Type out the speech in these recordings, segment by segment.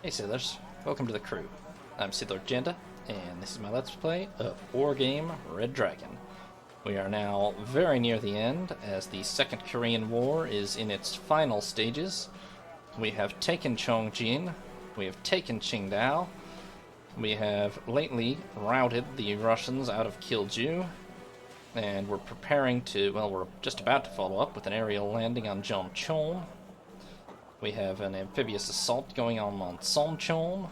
Hey sailors, welcome to the crew. I'm Sailor Janda, and this is my Let's Play of Wargame Red Dragon. We are now very near the end, as the Second Korean War is in its final stages. We have taken Chongjin, we have taken Qingdao, we have lately routed the Russians out of Kilju, and we're preparing to, well, we're just about to follow up with an aerial landing on Jeoncheon. We have an amphibious assault going on Soncheon.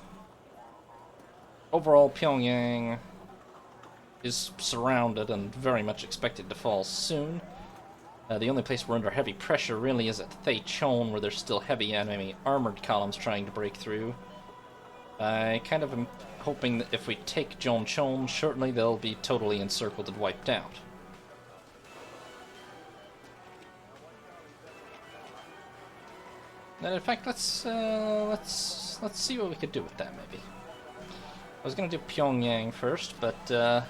Overall, Pyongyang is surrounded and very much expected to fall soon. The only place we're under heavy pressure really is at Thaechon, where there's still heavy enemy armored columns trying to break through. I kind of am hoping that if we take Jeoncheon, shortly they'll be totally encircled and wiped out. And in fact, let's see what we could do with that, maybe. I was going to do Pyongyang first, but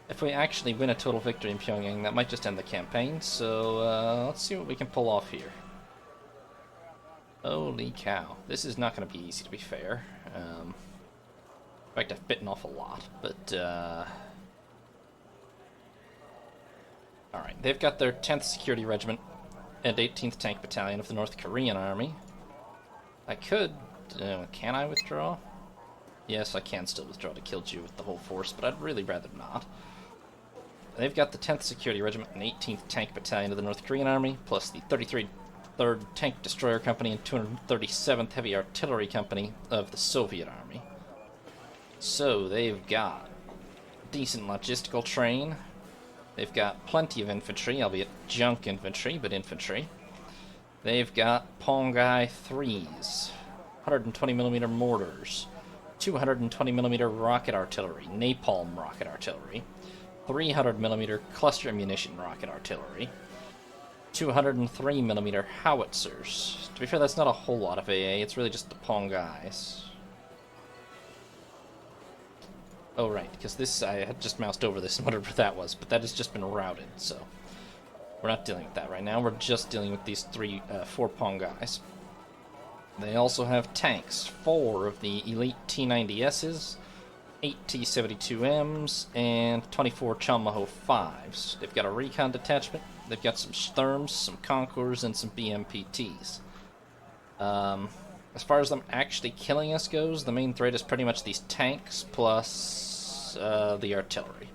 if we actually win a total victory in Pyongyang, that might just end the campaign, so let's see what we can pull off here. Holy cow. This is not going to be easy, to be fair. In fact, I've bitten off a lot, but alright, they've got their 10th Security Regiment and 18th Tank Battalion of the North Korean Army. I could... can I withdraw? Yes, I can still withdraw to Kilju with the whole force, but I'd really rather not. They've got the 10th Security Regiment and 18th Tank Battalion of the North Korean Army, plus the 33rd Tank Destroyer Company and 237th Heavy Artillery Company of the Soviet Army. So they've got decent logistical train. They've got plenty of infantry, albeit junk infantry, but infantry. They've got Pongai 3s, 120mm mortars, 220mm rocket artillery, napalm rocket artillery, 300mm cluster ammunition rocket artillery, 203mm howitzers. To be fair, that's not a whole lot of AA, it's really just the Pongais. Oh right, because this, I had just moused over this and whatever that was, but that has just been routed, so we're not dealing with that right now. We're just dealing with these four Pongais. They also have tanks, 4 of the elite T-90Ss, 8 T-72Ms, and 24 Chonmaho 5s. They've got a recon detachment, they've got some Sturms, some Concours, and some BMPTs. As far as them actually killing us goes, the main threat is pretty much these tanks plus the artillery.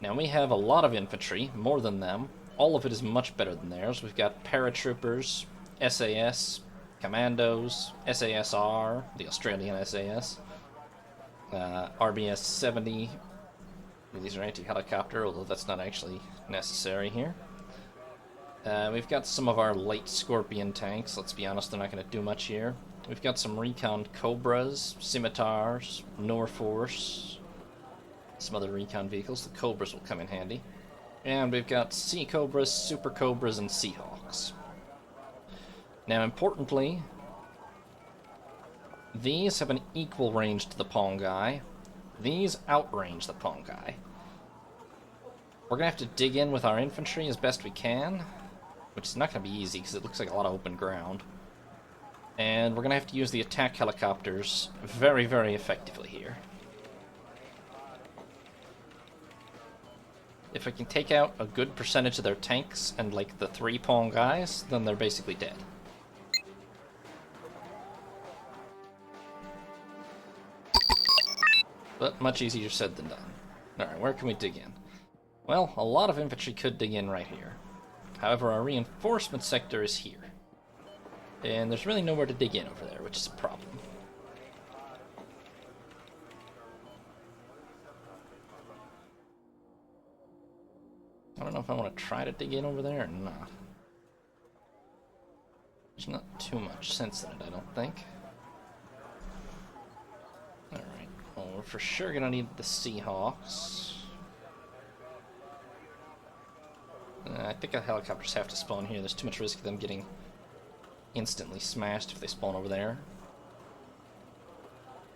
Now we have a lot of infantry, more than them. All of it is much better than theirs. We've got paratroopers, SAS, commandos, SASR, the Australian SAS, RBS-70. These are anti-helicopter, although that's not actually necessary here. We've got some of our light Scorpion tanks. Let's be honest, they're not going to do much here. We've got some recon Cobras, Scimitars, Norforce, some other recon vehicles. The Cobras will come in handy. And we've got Sea Cobras, Super Cobras, and Seahawks. Now, importantly, these have an equal range to the Pongai. These outrange the Pongai. We're going to have to dig in with our infantry as best we can, which is not going to be easy because it looks like a lot of open ground. And we're going to have to use the attack helicopters very, very effectively here. If we can take out a good percentage of their tanks and like the 3 Pongais, then they're basically dead. But much easier said than done. Alright, where can we dig in? Well, a lot of infantry could dig in right here. However, our reinforcement sector is here. And there's really nowhere to dig in over there, which is a problem. I don't know if I want to try to dig in over there or not. There's not too much sense in it, I don't think. Alright, well, we're for sure going to need the Seahawks. I think the helicopters have to spawn here. There's too much risk of them getting instantly smashed if they spawn over there.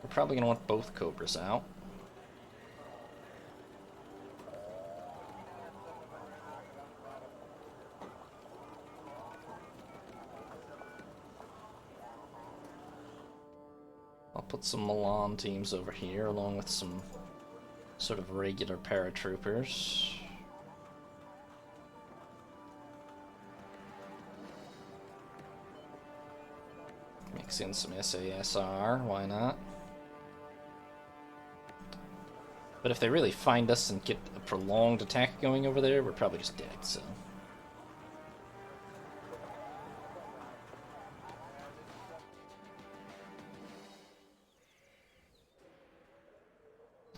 We're probably going to want both Cobras out. I'll put some Milan teams over here along with some sort of regular paratroopers. Mix in some SASR, why not? But if they really find us and get a prolonged attack going over there, we're probably just dead, so...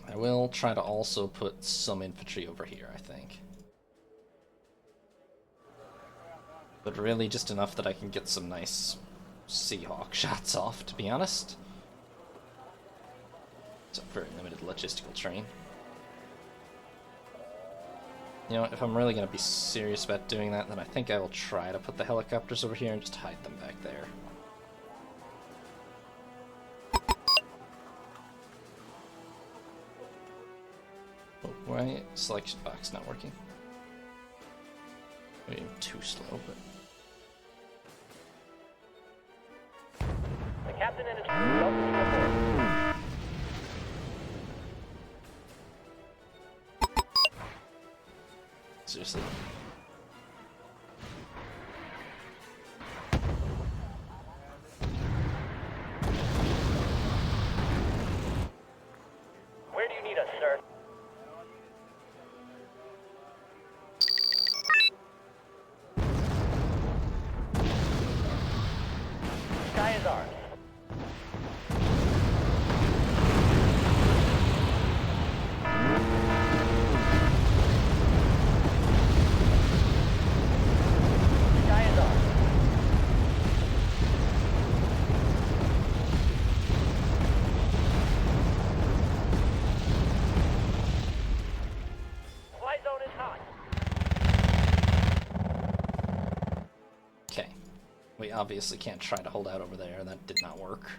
I will try to also put some infantry over here, I think. But really just enough that I can get some nice Seahawk shots off, to be honest. It's a very limited logistical train. You know, if I'm really going to be serious about doing that, then I think I will try to put the helicopters over here and just hide them back there. Oh, why selection box not working? Maybe I'm too slow, but... The captain and his crew welcome you aboard. Seriously. Where do you need us, sir? Sky is ours. Sky is ours. Fly zone is hot. Okay. We obviously can't try to hold out over there. That did not work.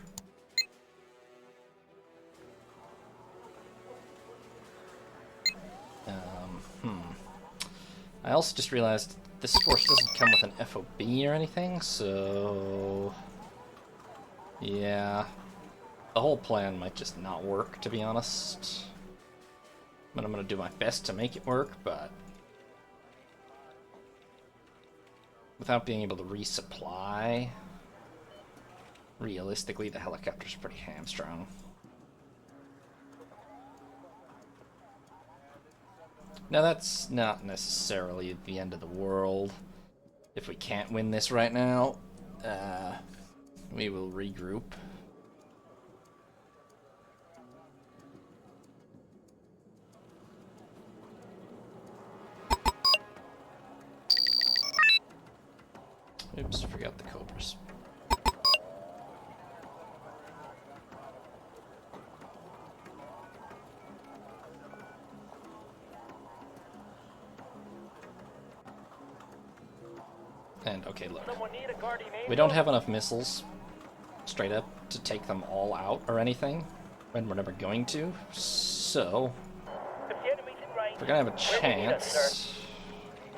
I also just realized this force doesn't come with an FOB or anything, so... yeah. The whole plan might just not work, to be honest. But I'm gonna do my best to make it work, but... without being able to resupply... realistically, the helicopter's pretty hamstrung. Now that's not necessarily the end of the world. If we can't win this right now, we will regroup. Oops, forgot the Cobras. And, okay, look. Someone need a guardian angel? We don't have enough missiles, straight up, to take them all out or anything, and we're never going to, so... If the enemy's in range, if we're gonna have a where do you need us, chance... sir?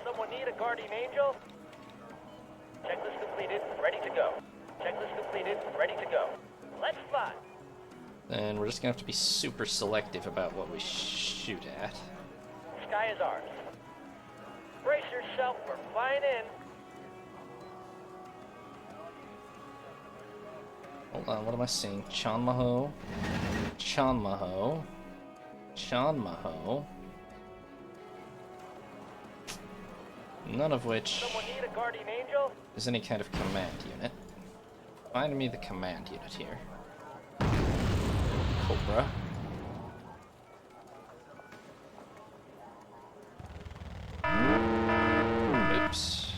Someone need a guardian angel? Checklist completed, ready to go. Checklist completed, ready to go. Let's fly. then we're just gonna have to be super selective about what we shoot at. Sky is ours. Brace yourself, we're flying in. Hold on, what am I seeing? Chanmaho, Chanmaho, Chanmaho. None of which Someone need a guardian angel? is any kind of command unit. Find me the command unit here. Cobra. Oops.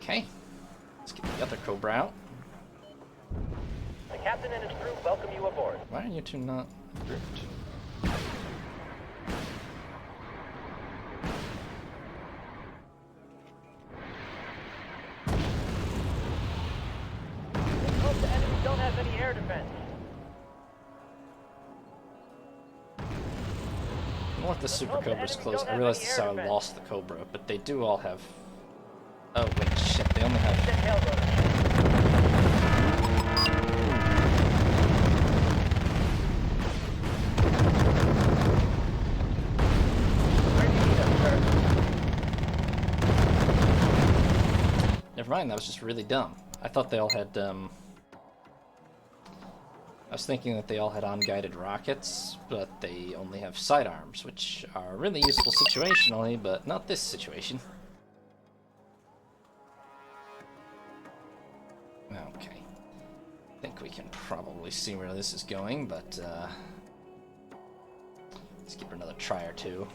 Okay. Let's get the other Cobra out. The captain and his crew welcome you aboard. Why are you two not grouped? Let's hope the enemy don't have any air defense. I want the Super Cobras close. I realize this is how I lost the Cobra, but they do all have Oh, wait, shit, they only have... Set tail rotor. Where do you need us, sir? Never mind, that was just really dumb. I thought they all had, I was thinking that they all had unguided rockets, but they only have sidearms, which are really useful situationally, but not this situation. Okay. I think we can probably see where this is going, but, let's give her another try or two.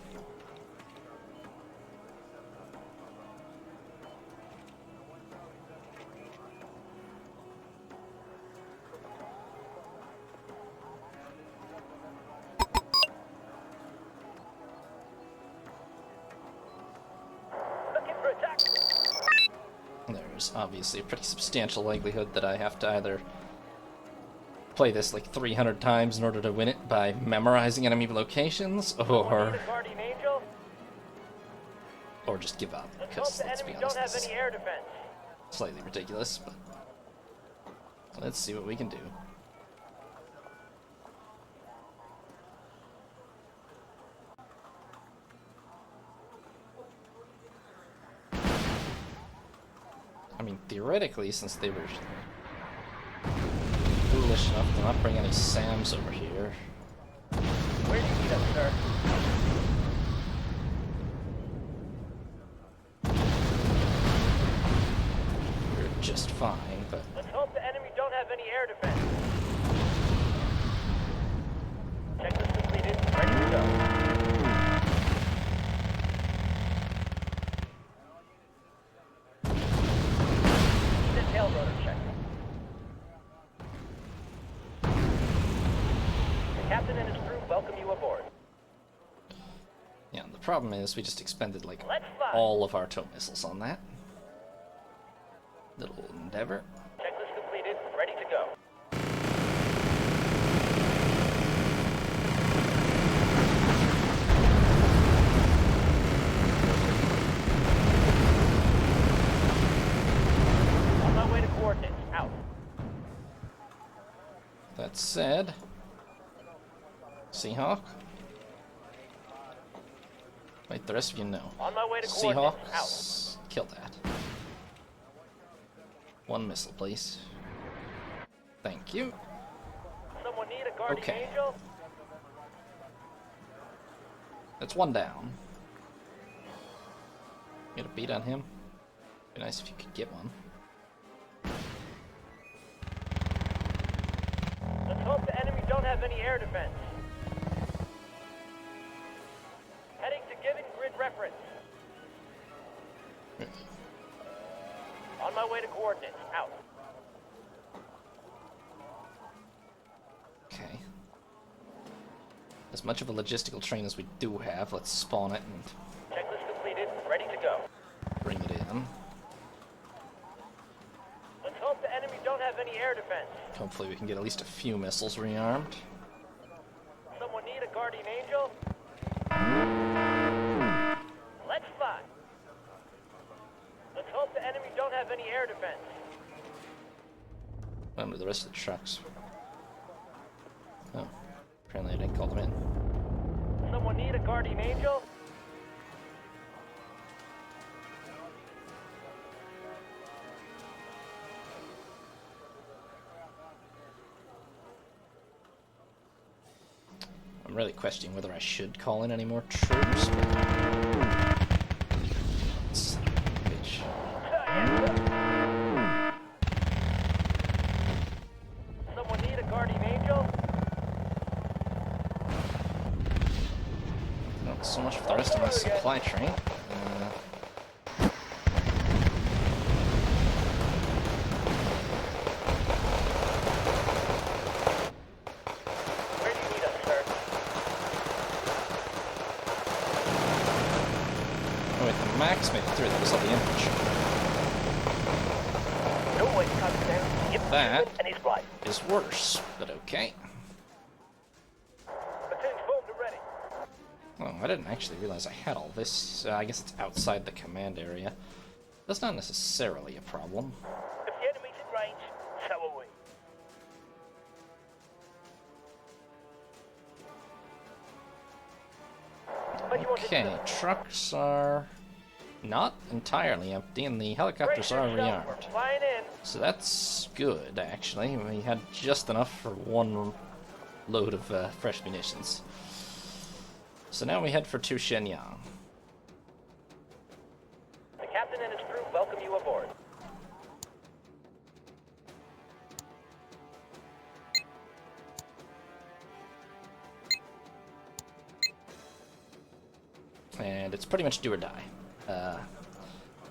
Looking for attack. There's obviously a pretty substantial likelihood that I have to either play this like 300 times in order to win it by memorizing enemy locations, Need or a guardian angel? just give up, Let's hope because the let's be enemy honest, don't have this is any air defense. slightly ridiculous, but let's see what we can do. I mean, theoretically, since they were foolish enough to not bring any SAMs over here, Where do you need us, sir? we're just fine, but Let's hope the enemy don't have any air defense. Checklist completed. Ready to go. Need a tail rotor check. The captain and his crew welcome you aboard. yeah, the problem is we just expended like Let's fly. all of our tow missiles on that little endeavor. Checklist completed. Ready to go. On my way to coordinates. Out. That said, Seahawk. Wait, the rest of you know. On my way to coordinates. Out. Seahawks, kill that. One missile, please. Thank you. Someone need a guardian Okay. angel? That's one down. Get a beat on him. Be nice if you could get one. Let's hope the enemy don't have any air defense. Heading to given grid reference. On my way to coordinates. Out. Okay. As much of a logistical train as we do have, let's spawn it and Checklist completed. Ready to go. bring it in. Let's hope the enemy don't have any air defense. Hopefully we can get at least a few missiles rearmed. Someone need a guardian angel? Let's fly. Let's hope the enemy don't have any air defense. Under the rest of the trucks. Oh, apparently I didn't call them in. Someone need a guardian angel? I'm really questioning whether I should call in any more troops. Son of a bitch. Someone need a guardian angel? Not so much for the rest of my supply train. Where do you need us, sir? Oh wait, the Max made it through. That was all the infantry. No way comes down. Yep. That And he's right. is worse, but okay. Platoon's formed and ready. Oh, I didn't actually realize I had all this. I guess it's outside the command area. That's not necessarily a problem. If the enemy's in range, so are we. What do you want to Okay, do? trucks are not entirely empty, and the helicopters Brace are yourself, we're rearmed. flying in. So that's good, actually. We had just enough for one load of fresh munitions. So now we head for Tu Shenyang. The captain and his crew welcome you aboard. And it's pretty much do or die.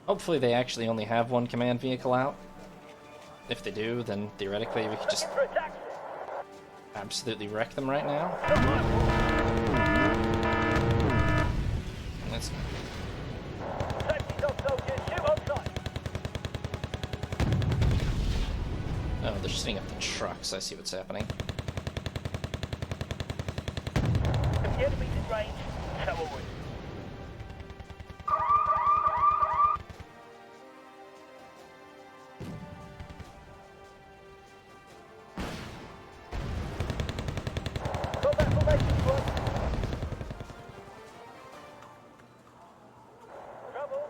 Hopefully they actually only have one command vehicle out. If they do, then theoretically we could just For a taxi. absolutely wreck them right now. That's Safety dog soldiers, shoot on sight. oh, they're setting up the trucks. I see what's happening. If the enemy's in range, so are we. Combat formation squad. Trouble.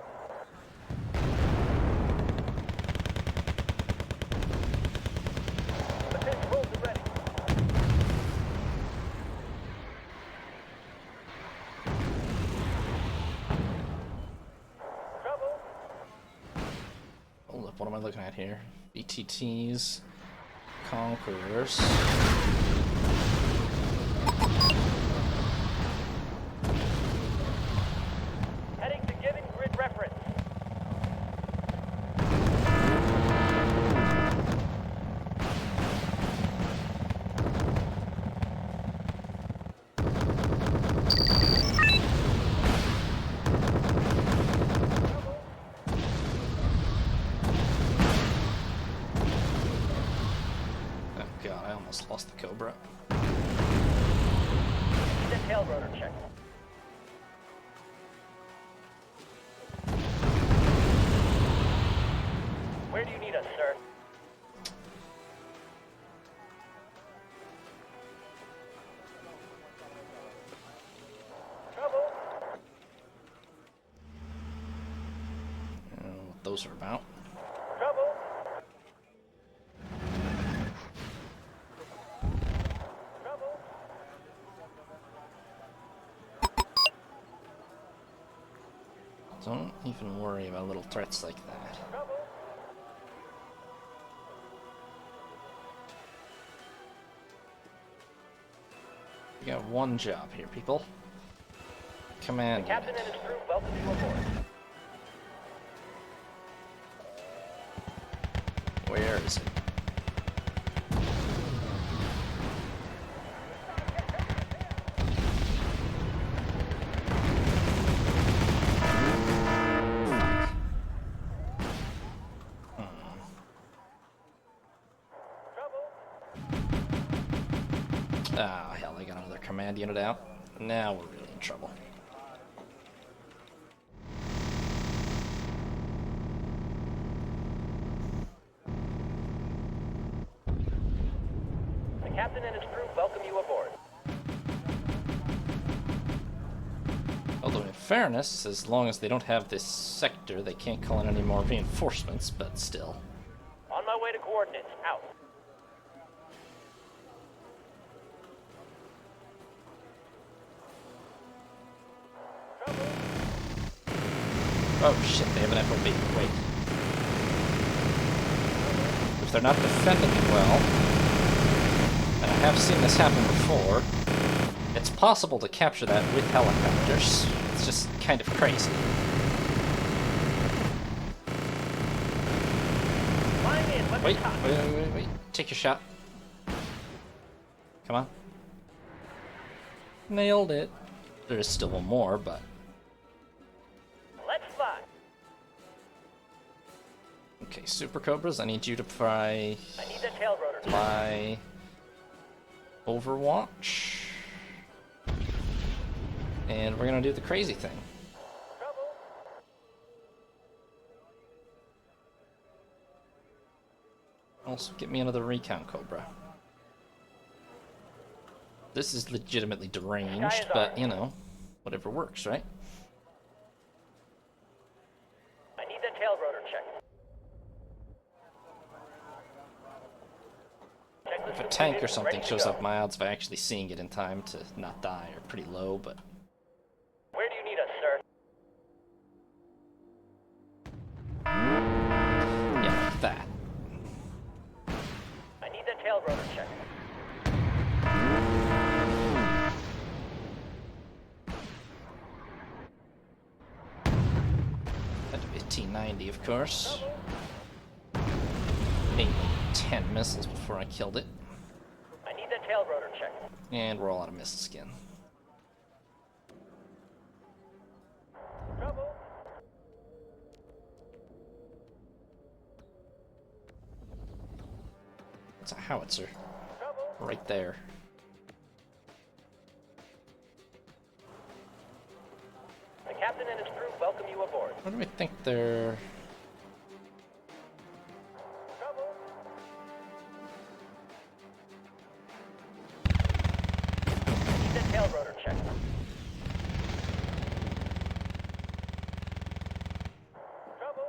The 10 squads are ready. Trouble. Hold up, what am I looking at here? BTTs, Conquerors. Heading to given grid reference. Oh god, I almost lost the Cobra. The tail rotor check. Where do you need us, sir? Trouble. I don't know what those are about. Trouble. Trouble. Don't even worry about little threats like that. Trouble. We got one job here, people. Command The captain unit. and his crew welcome you aboard. Where is it? Trouble. Ah, hell, I got another command unit out. Now we're really in trouble. The captain and his crew welcome you aboard. Although, in fairness, as long as they don't have this sector, they can't call in any more reinforcements, but still. On my way to coordinates. Out. Trouble. Oh shit, they have an FOB. Wait. If they're not defending it well, and I have seen this happen before, it's possible to capture that with helicopters. It's just kind of crazy. Flying in. Let me Wait, talk. wait. Take your shot. Come on. Nailed it. There is still one more, but Let's fly. okay, Super Cobras, I need you to fly I need that tail rotor. fly Overwatch. And we're gonna do the crazy thing. Trouble. Also, get me another recon Cobra. This is legitimately deranged, but, you know, whatever works, right? I need that tail rotor check. If a tank or something shows up, my odds of actually seeing it in time to not die are pretty low, but... Where do you need us, sir? yeah, like that. I need that tail rotor check. Had to be a T-90, of course. 10 missiles before I killed it. I need that tail rotor check. And we're all out of missiles again. Trouble. It's a howitzer. Trouble. Right there. The captain and his crew welcome you aboard. What do we think they're... Trouble. Need that tail rotor check. Trouble.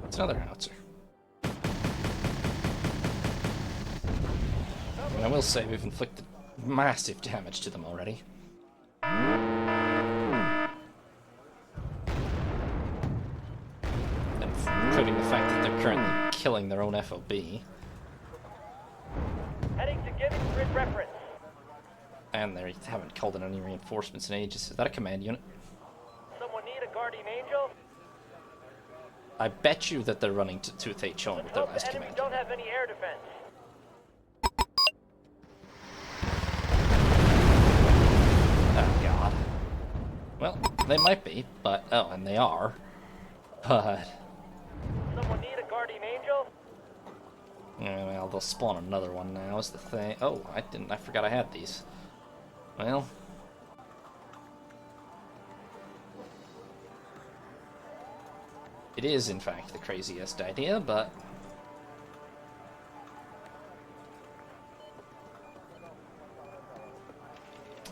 It's another howitzer. And I will say we've inflicted massive damage to them already. Including the fact that they're currently killing their own FOB. Heading to giving grid reference. And they haven't called in any reinforcements in ages. Is that a command unit? Someone need a guardian angel? I bet you that they're running to Tooth H on with their Hope last the enemy command don't unit. have any air defense. Oh god. Well, they might be, but... oh, and they are. But... Someone need a guardian angel? yeah, well, they'll spawn another one now is the thing. Oh, I forgot I had these. Well... it is, in fact, the craziest idea, but...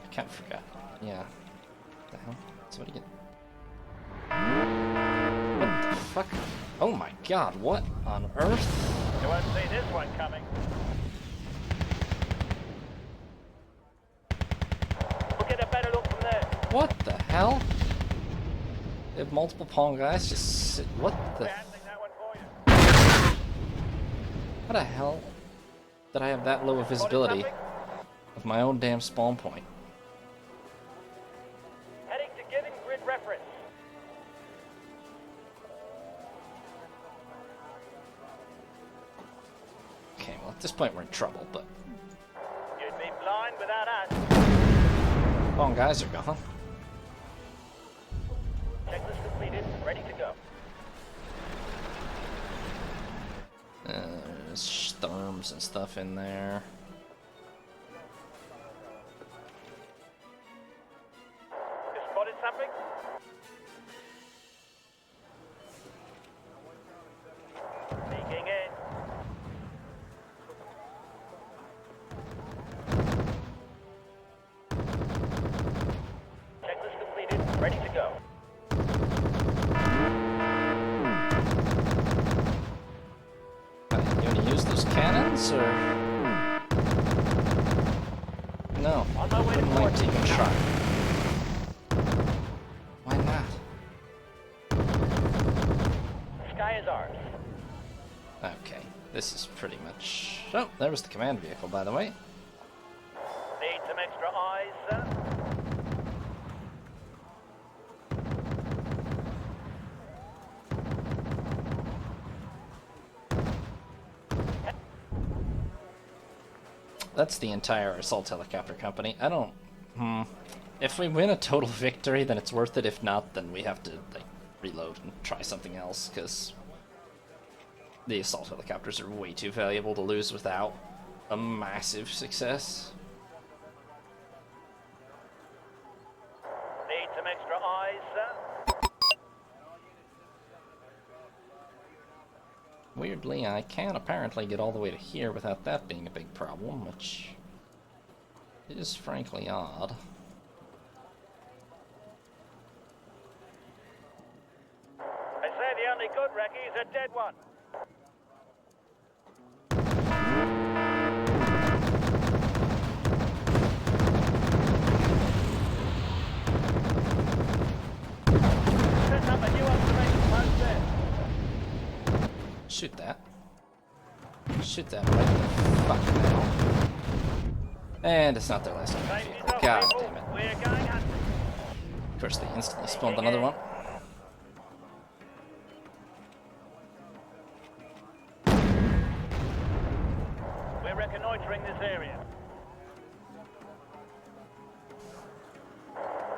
I can't forget. Yeah. What the hell? Somebody get... what the fuck? Oh my god, what on earth? You won't see this one coming. We'll get a better look from there. What the hell? They have multiple pawn guys just sit... what the... We're handling that one for you. how the hell did I have that low of visibility of my own damn spawn point? Heading to giving grid reference. Okay, well at this point we're in trouble, but... You'd be blind without us. pawn guys are gone. Checklist completed. Ready to go. There's therms and stuff in there. You spotted something? Sneaking in. Checklist completed. Ready to go. You wanna use those cannons, or...? No, On my way to wouldn't like to port. even try. Why not? The sky is ours. Okay, this is pretty much... oh, there was the command vehicle, by the way. Need some extra eyes, sir? That's the entire assault helicopter company. I don't... if we win a total victory, then it's worth it. If not, then we have to, like, reload and try something else, because the assault helicopters are way too valuable to lose without a massive success. Need some extra eyes, sir? Weirdly, I can apparently get all the way to here without that being a big problem, which is frankly odd. They say the only good recce is a dead one. Set up a new observation post there. Shoot that. Shoot that right the fuck now. And it's not their last Save vehicle. yourself, God people. damn it. We're going hunting. Of course, they instantly spawned another one. We're reconnoitering this area.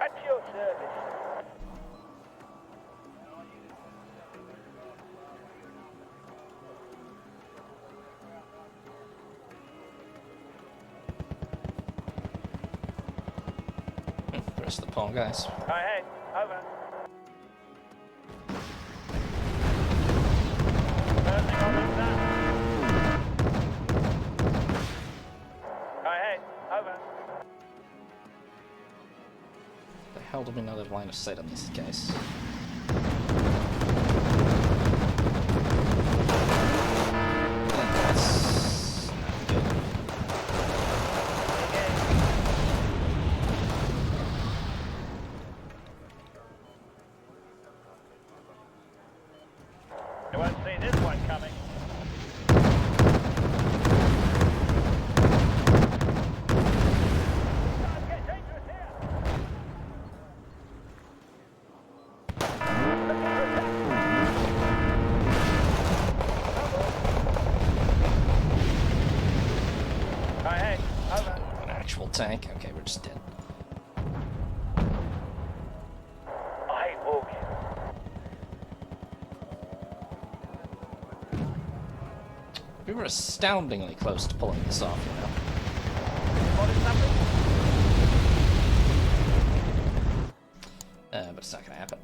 At your service. The rest of the pawn guys. Ahead. Over. First thing on this done. Ahead. Over. The hell do we not have line of sight on these guys? That's not good. You won't see this one coming. Time's getting dangerous here. Ahead. Over. An actual tank? Okay, we're just dead. I walk. We were astoundingly close to pulling this off, you know. What is something? But it's not gonna happen.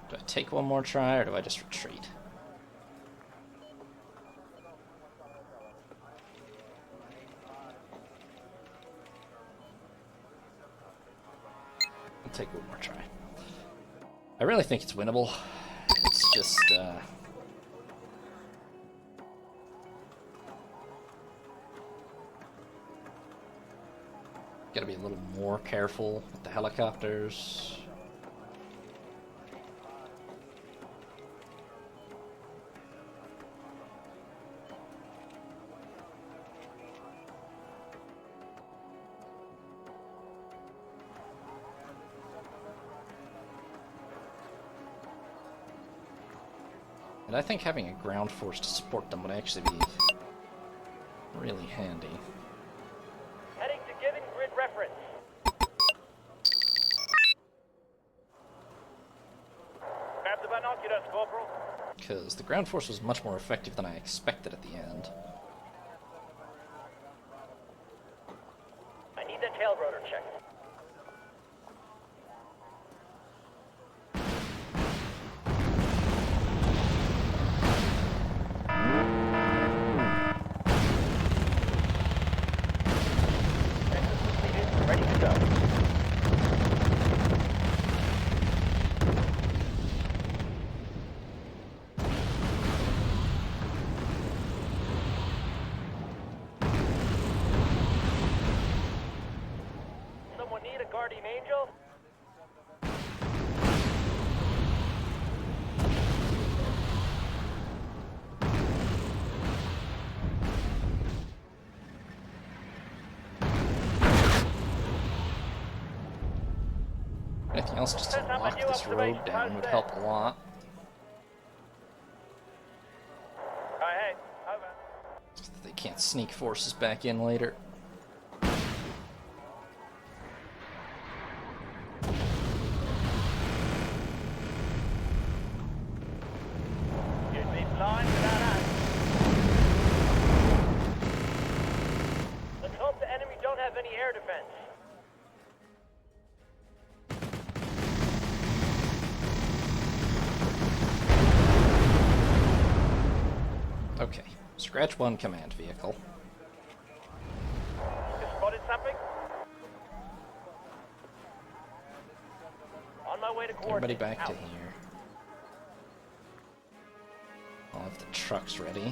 Do I take one more try, or do I just retreat? I'll take one more try. I really think it's winnable. It's just, gotta be a little more careful with the helicopters. And I think having a ground force to support them would actually be really handy. Heading to given grid reference. Grab the binoculars, Corporal. Because the ground force was much more effective than I expected at the end. I need the tail rotor checked. Checklist completed. Ready to go. Someone need a guardian angel? Anything else just to lock this road down would help a lot. Ahead. Over. So that they can't sneak forces back in later. You'd be blind without us. Let's hope the enemy don't have any air defense. Scratch 1 command vehicle. You spotted something? On my way to Everybody coordinates. back to Out. here. I'll have the trucks ready.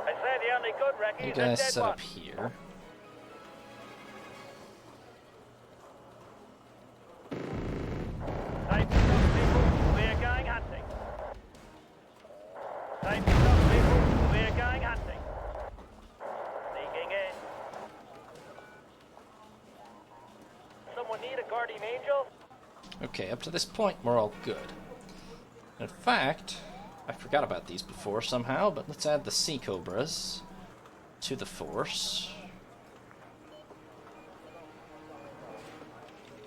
They say the only good wreck You is a guys dead set one. up here. Safety dog people, we are going hunting. Safety dog people, we are going hunting. Sneaking in. Someone need a guardian angel? Okay, up to this point, we're all good. In fact, I forgot about these before somehow, but let's add the Sea Cobras to the force.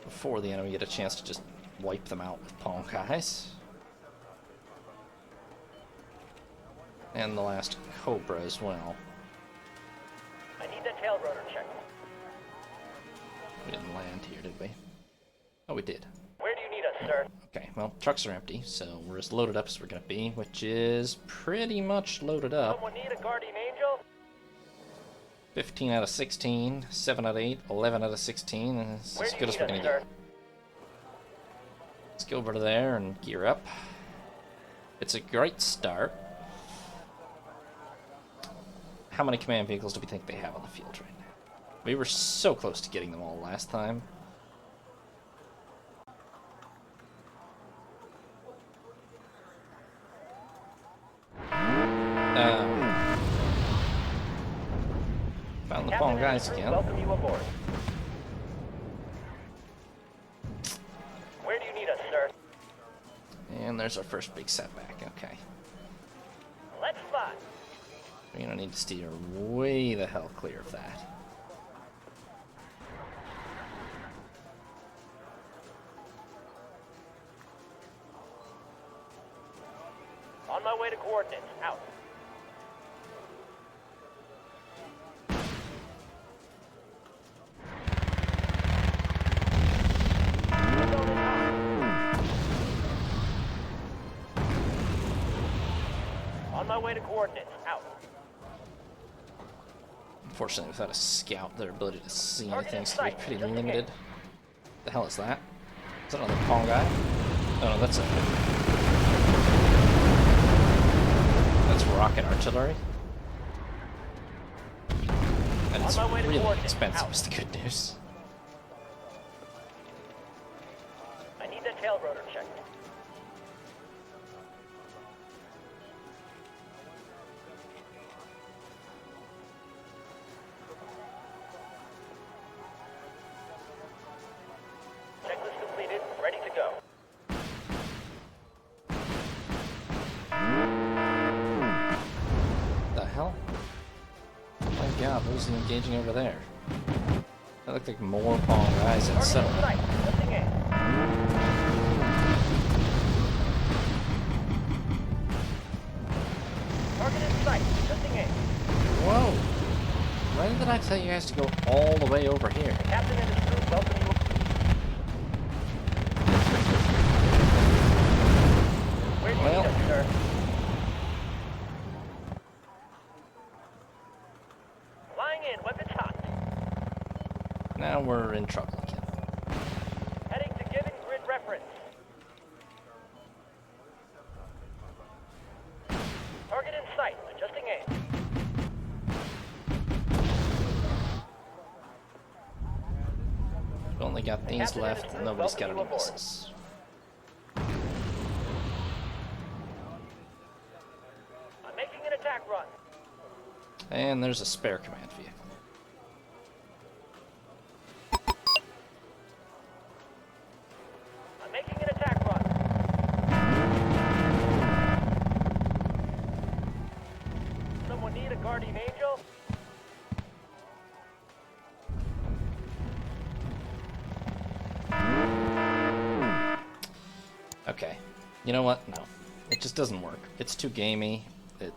Before the enemy get a chance to just wipe them out with Ponkais. And the last Cobra as well. I need the tail rotor checked. We didn't land here, did we? Oh, we did. Where do you need us, sir? Okay, well, trucks are empty, so we're as loaded up as we're gonna be, which is pretty much loaded up. Someone need a guardian angel? 15 out of 16, 7 out of 8, 11 out of 16, and it's Where as do good you as need we're us, gonna sir? get. Let's go over to there and gear up. It's a great start. How many command vehicles do we think they have on the field right now? We were so close to getting them all last time. Found the Pong guys again. Welcome you aboard. Where do you need us, sir? And there's our first big setback, okay. Let's fly. We're gonna need to steer way the hell clear of that. On my way to coordinates. Out. On my way to coordinates. Out. Unfortunately, without a scout, their ability to see Target anything in is gonna be sight. pretty Just in limited. case. The hell is that? Is that another Pong guy? Oh no, that's rocket artillery. And it's On my way to really coordinates. expensive, Out. is the good news. I need the tail rotor checked. Checklist completed. Ready to go. The hell? Oh my god, who's engaging over there? That looked like more Pong guys and Target so. in sight. Lifting in. Target in sight. Lifting in. Whoa! When did I tell you guys to go all the way over here? Captain and his crew welcome you. Where do you Well. need us, sir? Flying in. Weapons hot. Now we're in trouble again. Heading to given grid reference. Target in sight. Adjusting aim. We've only got these Captain and left, his and crew nobody's got welcome any you aboard. missiles. I'm making an attack run. And there's a spare command vehicle. I'm making an attack run. Someone need a guardian angel? Okay. You know what? No. It just doesn't work. It's too gamey. It...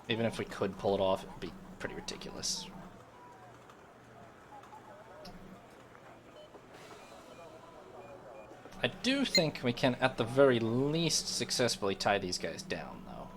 Even if we could pull it off, it would be pretty ridiculous. I do think we can, at the very least, successfully tie these guys down, though.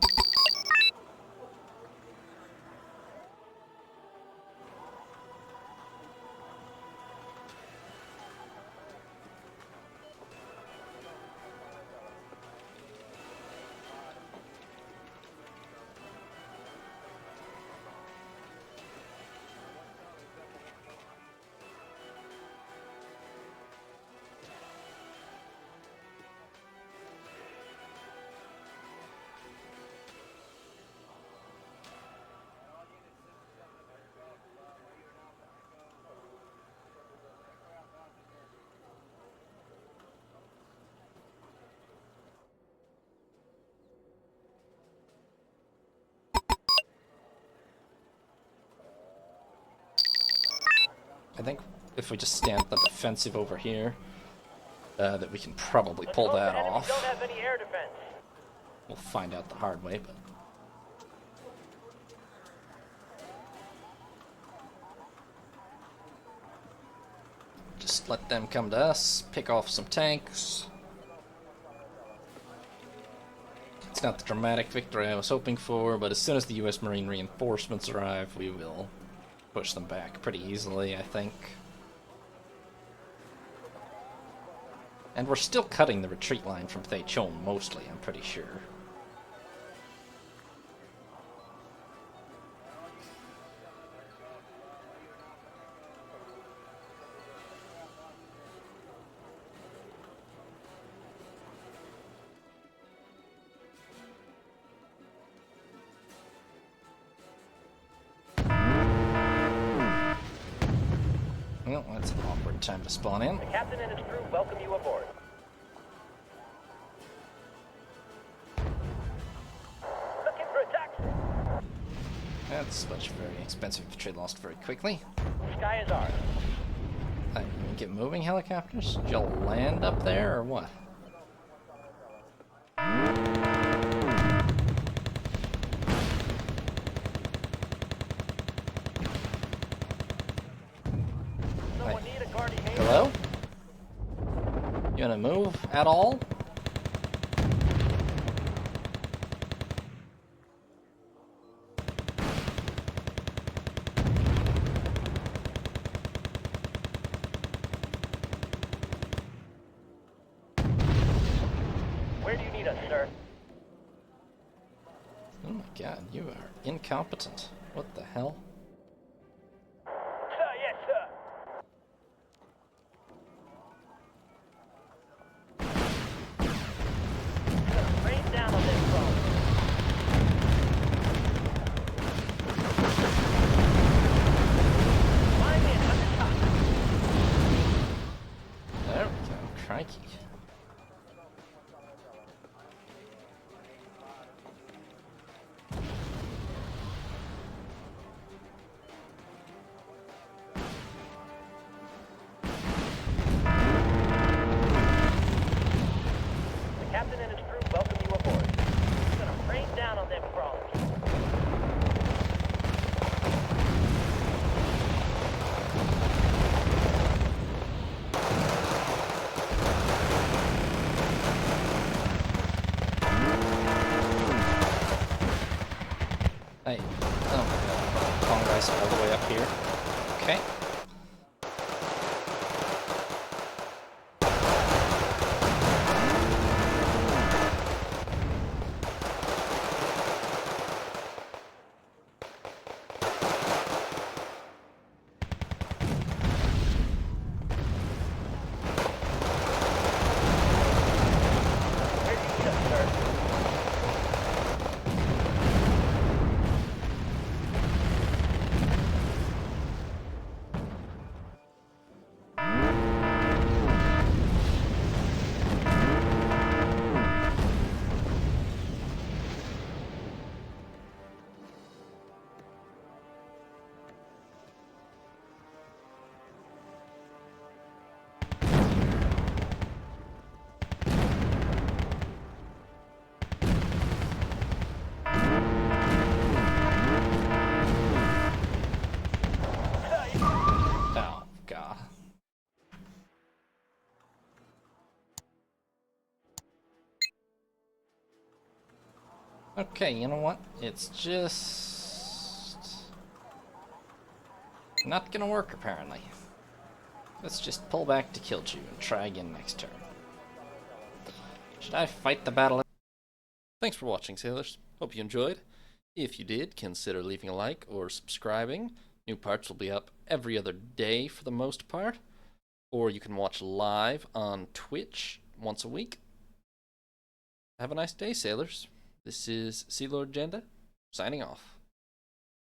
I think if we just stand the defensive over here, that we can probably pull that off. Don't have any air defense. We'll find out the hard way, but... just let them come to us, pick off some tanks. It's not the dramatic victory I was hoping for, but as soon as the US Marine reinforcements arrive, we will push them back pretty easily, I think. And we're still cutting the retreat line from Thechon, mostly, I'm pretty sure. Well, that's an awkward time to spawn in. The captain and his crew welcome you aboard. Looking for a taxi. That's much very expensive to trade lost very quickly. The sky is ours. You can get moving helicopters? Did y'all land up there or what? Someone need a guardian angel? Hello? You gonna move at all? Where do you need us, sir? Oh my god, you are incompetent. What the hell? Sir, yes, sir. Rain down on this phone. Find me under top. There we go, crikey. The captain and his crew welcome you aboard. It's gonna rain down on them crawlers. Hey, oh my god, Kong guys all the way up here. Okay. Where do you need us, sir? Okay, you know what? It's just not gonna work apparently. Let's just pull back to kill you and try again next turn. Should I fight the battle? Thanks for watching, sailors. Hope you enjoyed. If you did, consider leaving a like or subscribing. New parts will be up every other day for the most part. Or you can watch live on Twitch once a week. Have a nice day, sailors. This is Sea Lord Jenda, signing off.